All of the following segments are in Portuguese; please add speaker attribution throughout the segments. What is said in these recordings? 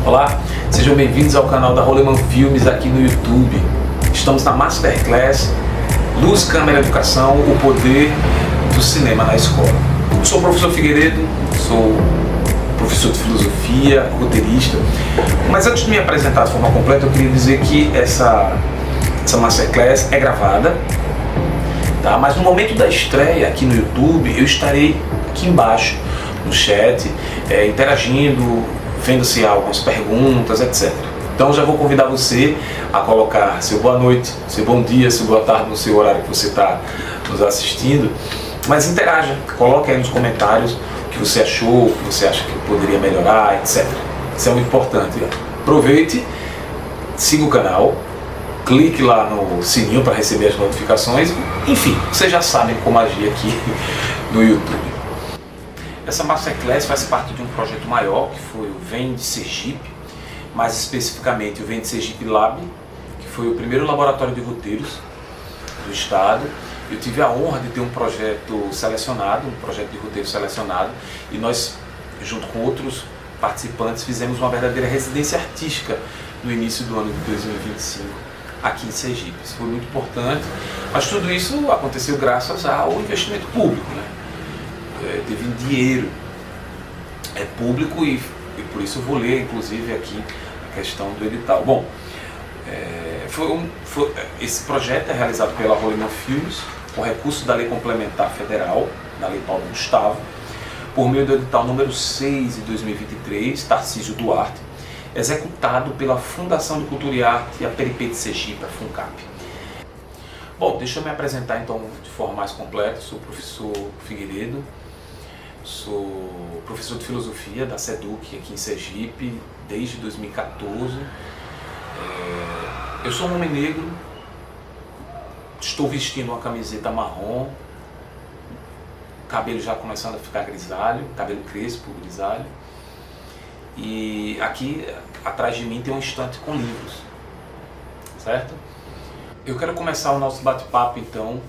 Speaker 1: Olá, sejam bem-vindos ao canal da Roleman Filmes aqui no YouTube. Estamos na Masterclass Luz, Câmera, Educação, o poder do cinema na escola. Eu sou o professor Figueiredo, sou professor de filosofia, roteirista, mas antes de me apresentar de forma completa, eu queria dizer que essa Masterclass é gravada, tá? Mas no momento da estreia aqui no YouTube, eu estarei aqui embaixo no chat, interagindo, vendo se há algumas perguntas, etc. Então já vou convidar você a colocar seu boa noite, seu bom dia, seu boa tarde no seu horário que você está nos assistindo, mas interaja, coloque aí nos comentários o que você achou, o que você acha que poderia melhorar, etc. Isso é muito importante. Aproveite, siga o canal, clique lá no sininho para receber as notificações, enfim, vocês já sabem como agir aqui no YouTube. Essa Masterclass faz parte de um projeto maior, que foi o Vem de Sergipe, mais especificamente o Vem de Sergipe Lab, que foi o primeiro laboratório de roteiros do estado. Eu tive a honra de ter um projeto selecionado, um projeto de roteiro selecionado, e nós, junto com outros participantes, fizemos uma verdadeira residência artística no início do ano de 2025, aqui em Sergipe. Isso foi muito importante, mas tudo isso aconteceu graças ao investimento público, né? Teve dinheiro público e por isso eu vou ler inclusive aqui a questão do edital. Bom, esse projeto é realizado pela Roleman Filmes com recurso da Lei Complementar Federal, da Lei Paulo Gustavo, por meio do edital número 6 de 2023, Tarcísio Duarte, executado pela Fundação de Cultura e Arte e a Peripê de Sergipe, a FUNCAP. Bom, deixa eu me apresentar então de forma mais completa. Sou o professor Figueiredo, sou professor de filosofia da SEDUC aqui em Sergipe desde 2014. Eu sou um homem negro, estou vestindo uma camiseta marrom, cabelo já começando a ficar grisalho, cabelo crespo, grisalho. E aqui atrás de mim tem um estante com livros, certo? Eu quero começar o nosso bate-papo então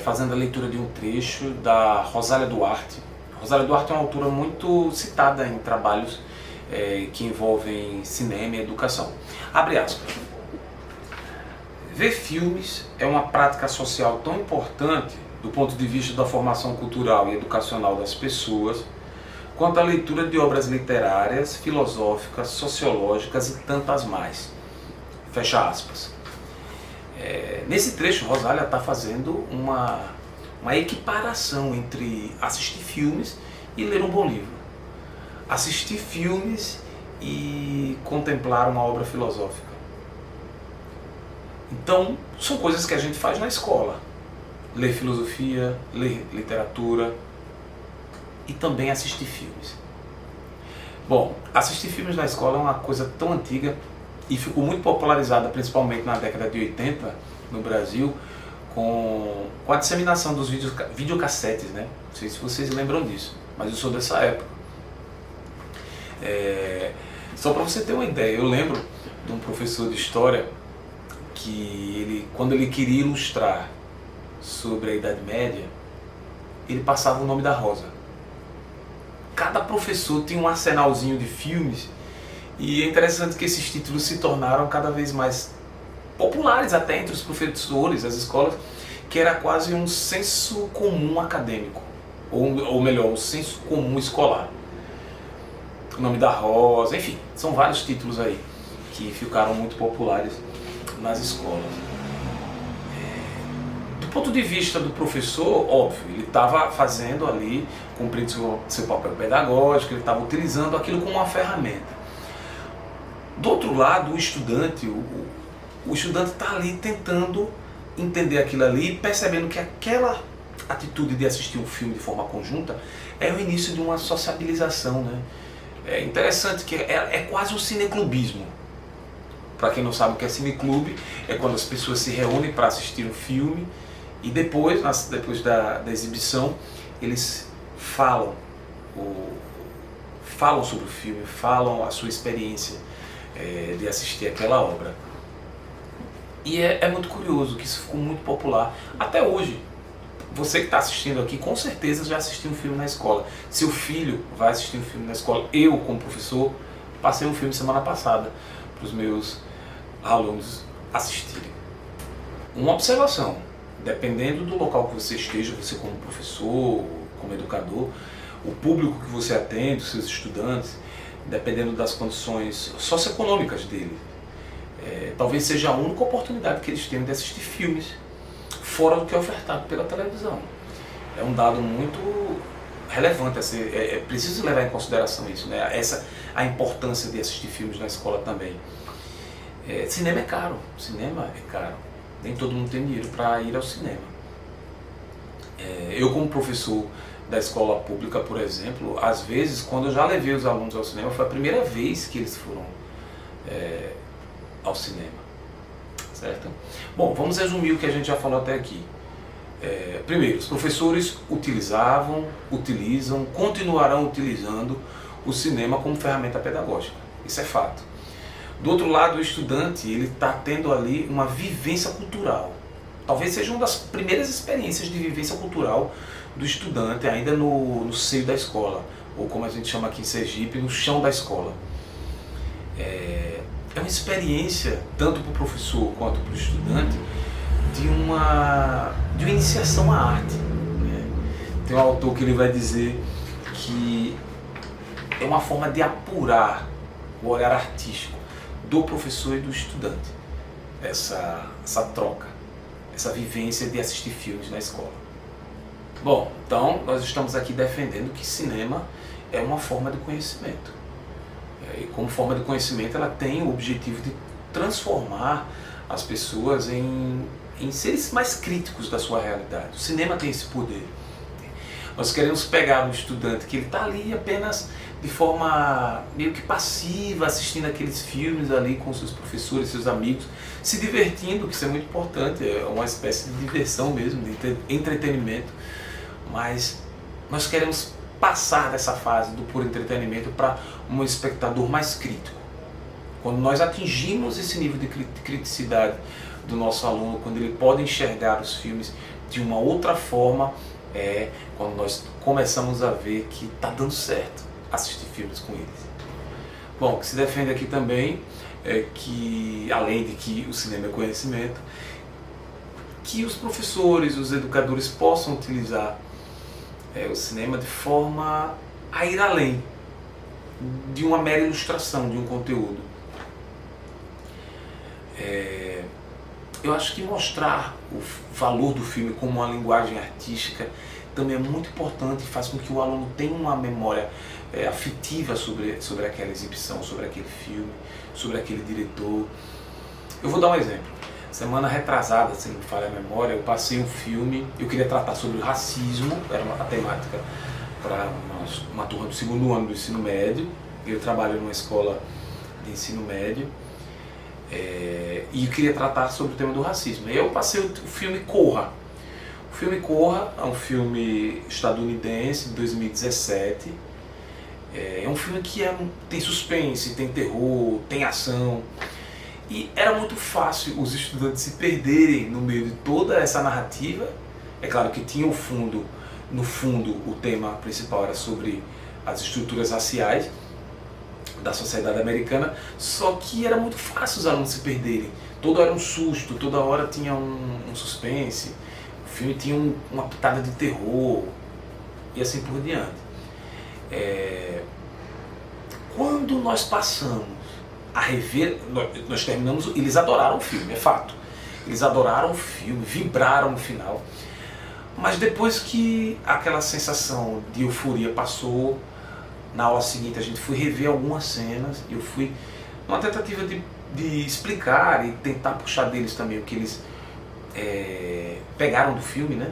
Speaker 1: fazendo a leitura de um trecho da Rosália Duarte. Rosália Duarte é uma autora muito citada em trabalhos que envolvem cinema e educação. Abre aspas. Ver filmes é uma prática social tão importante do ponto de vista da formação cultural e educacional das pessoas, quanto a leitura de obras literárias, filosóficas, sociológicas e tantas mais. Fecha aspas. Nesse trecho, Rosália está fazendo uma equiparação entre assistir filmes e ler um bom livro. Assistir filmes e contemplar uma obra filosófica. Então, são coisas que a gente faz na escola. Ler filosofia, ler literatura e também assistir filmes. Bom, assistir filmes na escola é uma coisa tão antiga e ficou muito popularizada, principalmente na década de 80, no Brasil, com a disseminação dos videocassetes, né? Não sei se vocês lembram disso, mas eu sou dessa época. Só para você ter uma ideia, eu lembro de um professor de história que quando ele queria ilustrar sobre a Idade Média, ele passava o nome da Rosa. Cada professor tinha um arsenalzinho de filmes, e é interessante que esses títulos se tornaram cada vez mais populares até entre os professores, as escolas, que era quase um senso comum acadêmico, ou melhor, um senso comum escolar. O nome da Rosa, enfim, são vários títulos aí que ficaram muito populares nas escolas. Do ponto de vista do professor, óbvio, ele estava fazendo ali, cumprindo seu papel pedagógico, ele estava utilizando aquilo como uma ferramenta. Do outro lado, o estudante está ali tentando entender aquilo ali, percebendo que aquela atitude de assistir um filme de forma conjunta é o início de uma sociabilização, né? É interessante que é quase um cineclubismo. Para quem não sabe o que é cineclube, é quando as pessoas se reúnem para assistir um filme e depois da exibição, eles falam sobre o filme, falam a sua experiência de assistir aquela obra. E é muito curioso que isso ficou muito popular até hoje. Você que está assistindo aqui, com certeza já assistiu um filme na escola. Seu filho vai assistir um filme na escola. Eu, como professor, Passei um filme semana passada para os meus alunos assistirem. Uma observação, dependendo do local que você esteja, você como professor, como educador, o público que você atende, os seus estudantes, dependendo das condições socioeconômicas dele, talvez seja a única oportunidade que eles tenham de assistir filmes fora do que é ofertado pela televisão. É um dado muito relevante, é preciso levar em consideração isso, né? A importância de assistir filmes na escola também. Cinema é caro, nem todo mundo tem dinheiro para ir ao cinema. Eu como professor da escola pública, por exemplo, às vezes quando eu já levei os alunos ao cinema, foi a primeira vez que eles foram ao cinema, certo? Bom, vamos resumir o que a gente já falou até aqui. Primeiro, os professores utilizam, continuarão utilizando o cinema como ferramenta pedagógica, isso é fato. Do outro lado, o estudante ele está tendo ali uma vivência cultural, talvez seja uma das primeiras experiências de vivência cultural do estudante ainda no seio da escola, ou como a gente chama aqui em Sergipe, no chão da escola. É uma experiência, tanto para o professor quanto para o estudante, de uma iniciação à arte, né? Tem um autor que ele vai dizer que é uma forma de apurar o olhar artístico do professor e do estudante, essa troca, essa vivência de assistir filmes na escola. Bom, então nós estamos aqui defendendo que cinema é uma forma de conhecimento. E como forma de conhecimento ela tem o objetivo de transformar as pessoas em seres mais críticos da sua realidade. O cinema tem esse poder. Nós queremos pegar um estudante que ele está ali apenas de forma meio que passiva, assistindo aqueles filmes ali com seus professores, seus amigos, se divertindo, que isso é muito importante, é uma espécie de diversão mesmo, de entretenimento, mas nós queremos passar dessa fase do puro entretenimento para um espectador mais crítico. Quando nós atingimos esse nível de criticidade do nosso aluno, quando ele pode enxergar os filmes de uma outra forma, quando nós começamos a ver que está dando certo assistir filmes com eles. Bom, o que se defende aqui também é que, além de que o cinema é conhecimento, que os professores, os educadores possam utilizar o cinema de forma a ir além de uma mera ilustração de um conteúdo. Eu acho que mostrar o valor do filme como uma linguagem artística também é muito importante e faz com que o aluno tenha uma memória afetiva sobre aquela exibição, sobre aquele filme, sobre aquele diretor. Eu vou dar um exemplo. Semana retrasada, se não me falha a memória, eu passei um filme, eu queria tratar sobre o racismo, era uma temática para uma turma do segundo ano do ensino médio. Eu trabalho numa escola de ensino médio e eu queria tratar sobre o tema do racismo. E eu passei o filme Corra. O filme Corra é um filme estadunidense de 2017. É um filme que tem suspense, tem terror, tem ação. E era muito fácil os estudantes se perderem no meio de toda essa narrativa. É claro que tinha no fundo o tema principal era sobre as estruturas raciais da sociedade americana, só que era muito fácil os alunos se perderem. Toda hora um susto, toda hora tinha um suspense, o filme tinha uma pitada de terror e assim por diante. Quando nós passamos a rever, nós terminamos, eles adoraram o filme, é fato. Eles adoraram o filme, vibraram no final. Mas depois que aquela sensação de euforia passou, na aula seguinte a gente foi rever algumas cenas, eu fui numa tentativa de explicar e tentar puxar deles também o que eles pegaram do filme, né?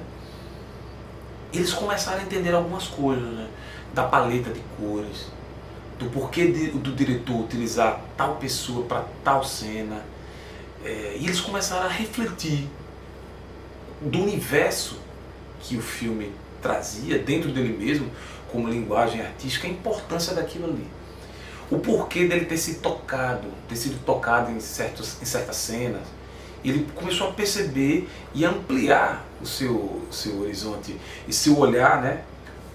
Speaker 1: Eles começaram a entender algumas coisas, né? Da paleta de cores, do porquê do diretor utilizar tal pessoa para tal cena, e eles começaram a refletir do universo que o filme trazia dentro dele mesmo, como linguagem artística, a importância daquilo ali. O porquê dele ter sido tocado em certas cenas. Ele começou a perceber e ampliar o seu horizonte e seu olhar, né,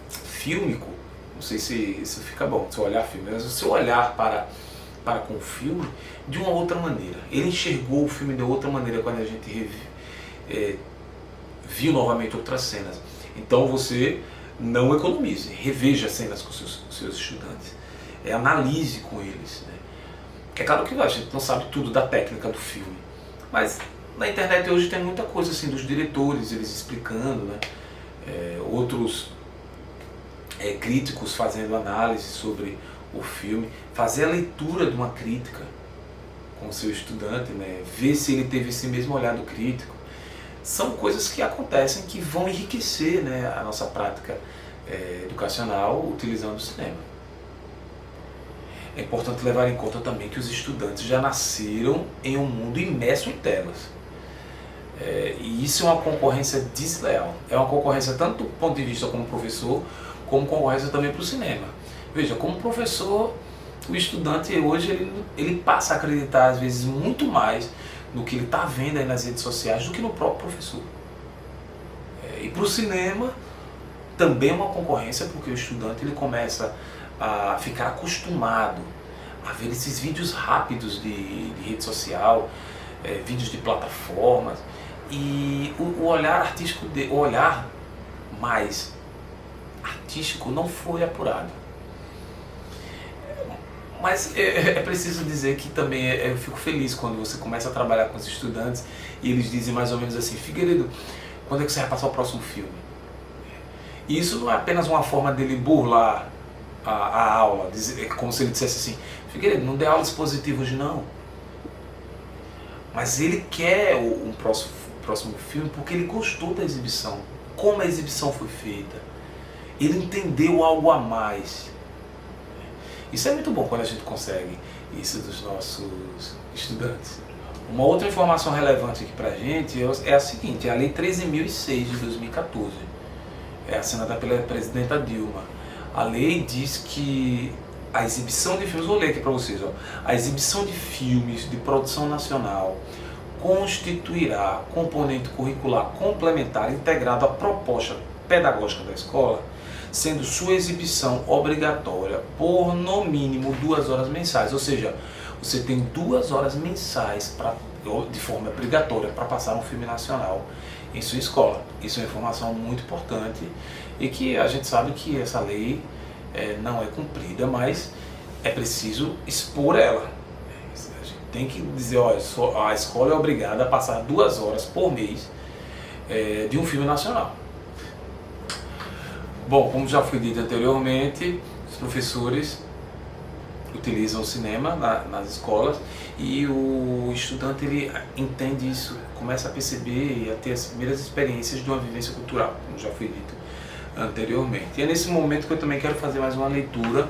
Speaker 1: fílmico. Não sei se isso fica bom, seu olhar fílmico, mas o seu olhar para para com o filme de uma outra maneira. Ele enxergou o filme de outra maneira quando a gente viu novamente outras cenas. Então você não economize, reveja as cenas com seus estudantes, analise com eles, né? É claro que a gente não sabe tudo da técnica do filme, mas na internet hoje tem muita coisa assim dos diretores, eles explicando, né? Outros críticos fazendo análise sobre o filme, fazer a leitura de uma crítica com o seu estudante, né? Ver se ele teve esse mesmo olhar do crítico. São coisas que acontecem que vão enriquecer, né, a nossa prática educacional utilizando o cinema. É importante levar em conta também que os estudantes já nasceram em um mundo imerso em telas. E isso é uma concorrência desleal. É uma concorrência tanto do ponto de vista como professor, como concorrência também para o cinema. Veja, como professor, o estudante hoje ele passa a acreditar às vezes muito mais no que ele está vendo aí nas redes sociais do que no próprio professor. E para o cinema também é uma concorrência, porque o estudante ele começa a ficar acostumado a ver esses vídeos rápidos de rede social, vídeos de plataformas, e o olhar artístico, o olhar mais artístico não foi apurado. Mas é preciso dizer que também eu fico feliz quando você começa a trabalhar com os estudantes e eles dizem mais ou menos assim: Figueiredo, quando é que você vai passar o próximo filme? E isso não é apenas uma forma dele burlar a aula, como se ele dissesse assim: Figueiredo, não dê aula expositiva hoje não. Mas ele quer um próximo filme porque ele gostou da exibição, como a exibição foi feita. Ele entendeu algo a mais. Isso é muito bom quando a gente consegue isso dos nossos estudantes. Uma outra informação relevante aqui pra gente é a seguinte: é a Lei 13.006 de 2014, assinada pela presidenta Dilma. A lei diz que a exibição de filmes, vou ler aqui para vocês, a exibição de filmes de produção nacional constituirá componente curricular complementar integrado à proposta pedagógica da escola, sendo sua exibição obrigatória por no mínimo 2 horas mensais. Ou seja, você tem 2 horas mensais de forma obrigatória para passar um filme nacional em sua escola. Isso é uma informação muito importante e que a gente sabe que essa lei não é cumprida, mas é preciso expor ela. A gente tem que dizer, a escola é obrigada a passar 2 horas por mês de um filme nacional. Bom, como já foi dito anteriormente, os professores utilizam o cinema nas escolas e o estudante ele entende isso, começa a perceber e a ter as primeiras experiências de uma vivência cultural, como já foi dito anteriormente. E é nesse momento que eu também quero fazer mais uma leitura.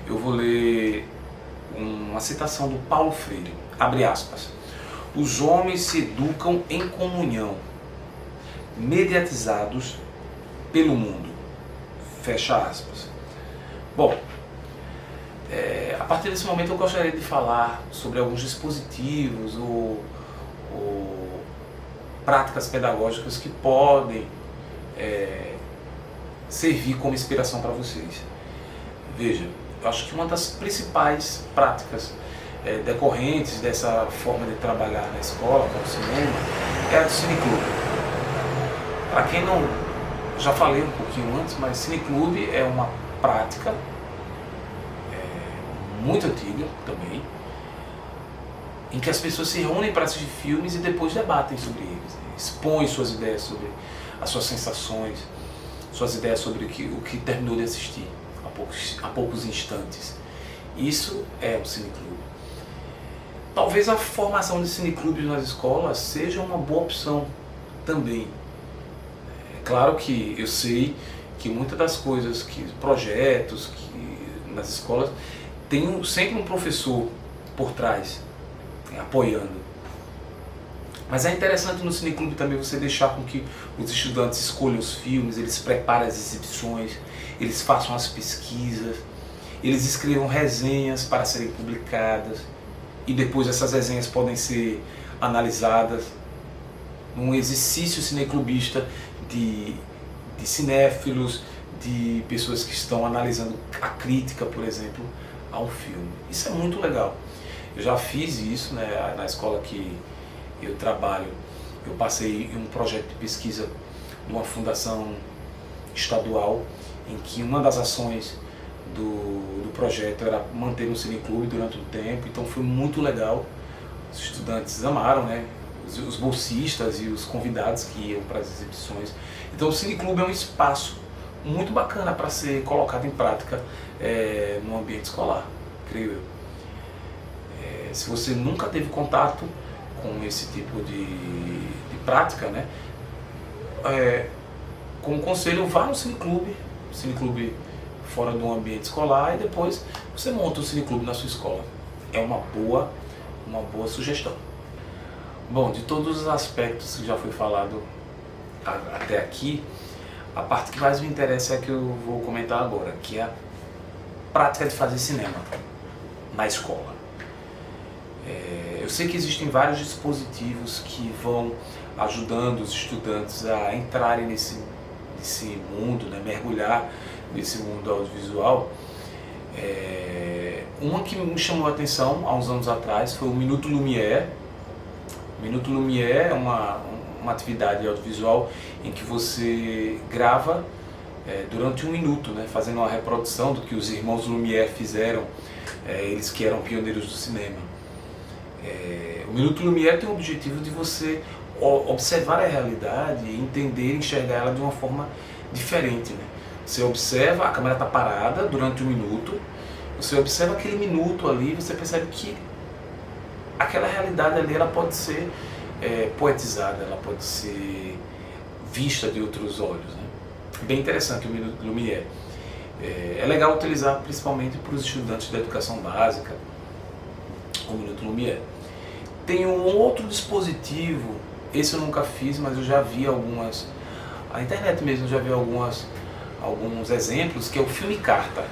Speaker 1: Eu vou ler uma citação do Paulo Freire, abre aspas: os homens se educam em comunhão, mediatizados pelo mundo. Fecha aspas. Bom, a partir desse momento eu gostaria de falar sobre alguns dispositivos ou práticas pedagógicas que podem servir como inspiração para vocês. Veja, eu acho que uma das principais práticas decorrentes dessa forma de trabalhar na escola, com o cinema, é a do cineclube. Para quem não... Já falei um pouquinho antes, mas cineclube é uma prática muito antiga também, em que as pessoas se reúnem para assistir filmes e depois debatem sobre eles, expõem suas ideias sobre as suas sensações, suas ideias sobre o que terminou de assistir há poucos instantes. Isso é o cineclube. Talvez a formação de cineclubes nas escolas seja uma boa opção também. Claro que eu sei que muitas das coisas, projetos nas escolas, tem sempre um professor por trás, apoiando. Mas é interessante no cineclube também você deixar com que os estudantes escolham os filmes, eles preparem as exibições, eles façam as pesquisas, eles escrevam resenhas para serem publicadas e depois essas resenhas podem ser analisadas num exercício cineclubista de cinéfilos, de pessoas que estão analisando a crítica, por exemplo, ao filme. Isso é muito legal. Eu já fiz isso, né, na escola que eu trabalho. Eu passei em um projeto de pesquisa de uma fundação estadual, em que uma das ações do projeto era manter um cineclube durante um tempo, então foi muito legal. Os estudantes amaram, né? Os bolsistas e os convidados que iam para as exibições. Então o cineclube é um espaço muito bacana para ser colocado em prática no ambiente escolar, creio eu. Se você nunca teve contato com esse tipo de prática, né? Como conselho, vá no cineclube fora do ambiente escolar, e depois você monta o cineclube na sua escola. É uma boa sugestão. Bom, de todos os aspectos que já foi falado até aqui, a parte que mais me interessa é a que eu vou comentar agora, que é a prática de fazer cinema na escola. Eu sei que existem vários dispositivos que vão ajudando os estudantes a entrarem nesse mundo, né, mergulhar nesse mundo audiovisual. Uma que me chamou a atenção há uns anos atrás foi o Minuto Lumière. O Minuto Lumière é uma atividade audiovisual em que você grava durante 1 minuto, né, fazendo uma reprodução do que os irmãos Lumière fizeram, eles que eram pioneiros do cinema. O Minuto Lumière tem o objetivo de você observar a realidade e entender e enxergar ela de uma forma diferente, né? Você observa, a câmera está parada durante 1 minuto, você observa aquele minuto ali, você percebe que aquela realidade ali ela pode ser poetizada, ela pode ser vista de outros olhos, né? Bem interessante o Minuto Lumière. É legal utilizar principalmente para os estudantes da educação básica o Minuto Lumière. Tem um outro dispositivo, esse eu nunca fiz, mas eu já vi algumas, a internet mesmo já vi alguns exemplos, que é o filme carta.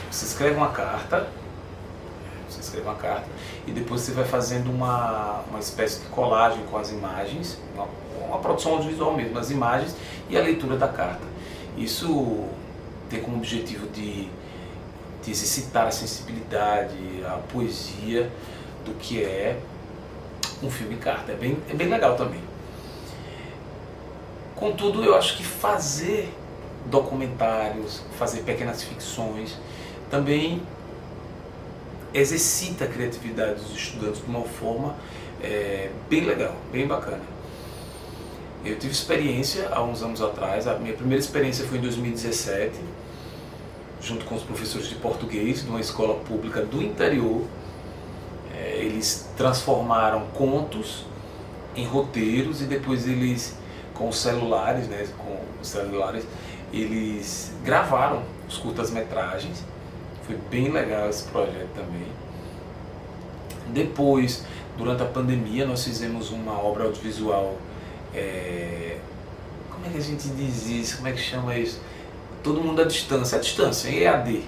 Speaker 1: Você escreve uma carta, e depois você vai fazendo uma espécie de colagem com as imagens, uma produção audiovisual mesmo, as imagens e a leitura da carta. Isso tem como objetivo de exercitar a sensibilidade, a poesia do que é um filme carta. É bem legal também. Contudo, eu acho que fazer documentários, fazer pequenas ficções, também exercita a criatividade dos estudantes de uma forma bem legal, bem bacana. Eu tive experiência há uns anos atrás, a minha primeira experiência foi em 2017, junto com os professores de português de uma escola pública do interior. Eles transformaram contos em roteiros e depois eles, com os celulares, eles gravaram os curtas-metragens. Foi bem legal esse projeto também. Depois, durante a pandemia, nós fizemos uma obra audiovisual, como é que a gente diz isso? Como é que chama isso? Todo mundo à distância, em EAD.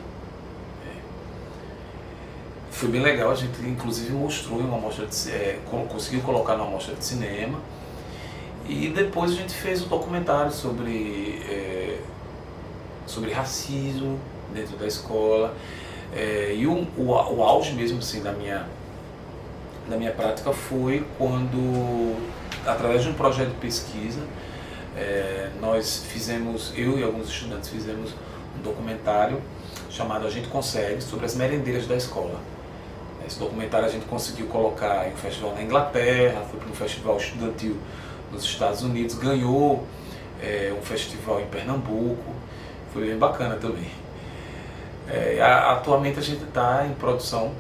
Speaker 1: Foi bem legal, a gente inclusive mostrou em uma mostra conseguiu colocar numa mostra de cinema. E depois a gente fez um documentário sobre racismo dentro da escola. E o auge mesmo assim, da minha prática foi quando, através de um projeto de pesquisa, nós fizemos, eu e alguns estudantes fizemos um documentário chamado A Gente Consegue, sobre as merendeiras da escola. Esse documentário a gente conseguiu colocar em um festival na Inglaterra, foi para um festival estudantil nos Estados Unidos, ganhou um festival em Pernambuco, foi bem bacana também. Atualmente a gente está em produção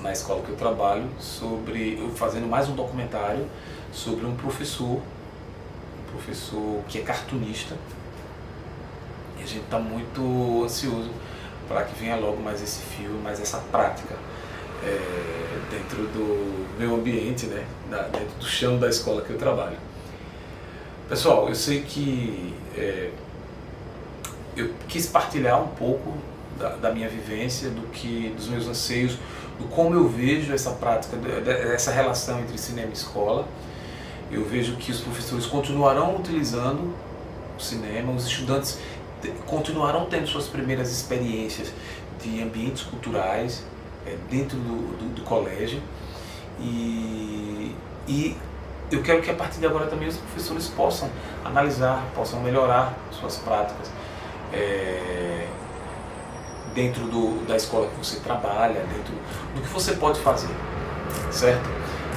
Speaker 1: na escola que eu trabalho, fazendo mais um documentário sobre um professor que é cartunista, e a gente está muito ansioso para que venha logo mais esse filme, mais essa prática dentro do meu ambiente, né? Dentro do chão da escola que eu trabalho. Pessoal, eu sei que eu quis partilhar um pouco da minha vivência, dos meus anseios, do como eu vejo essa prática, essa relação entre cinema e escola. Eu vejo que os professores continuarão utilizando o cinema, os estudantes continuarão tendo suas primeiras experiências de ambientes culturais dentro do colégio, e eu quero que a partir de agora também os professores possam analisar, possam melhorar suas práticas dentro da escola que você trabalha, dentro do que você pode fazer, certo?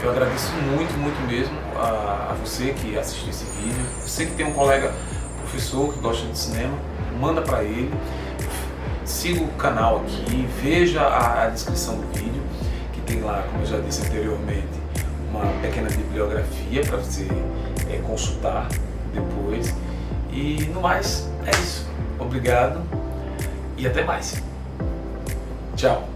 Speaker 1: Eu agradeço muito, muito mesmo a você que assistiu esse vídeo. Você que tem um colega professor que gosta de cinema, manda para ele, siga o canal aqui, veja a descrição do vídeo, que tem lá, como eu já disse anteriormente, uma pequena bibliografia para você consultar depois. E no mais, é isso. Obrigado e até mais. Tchau.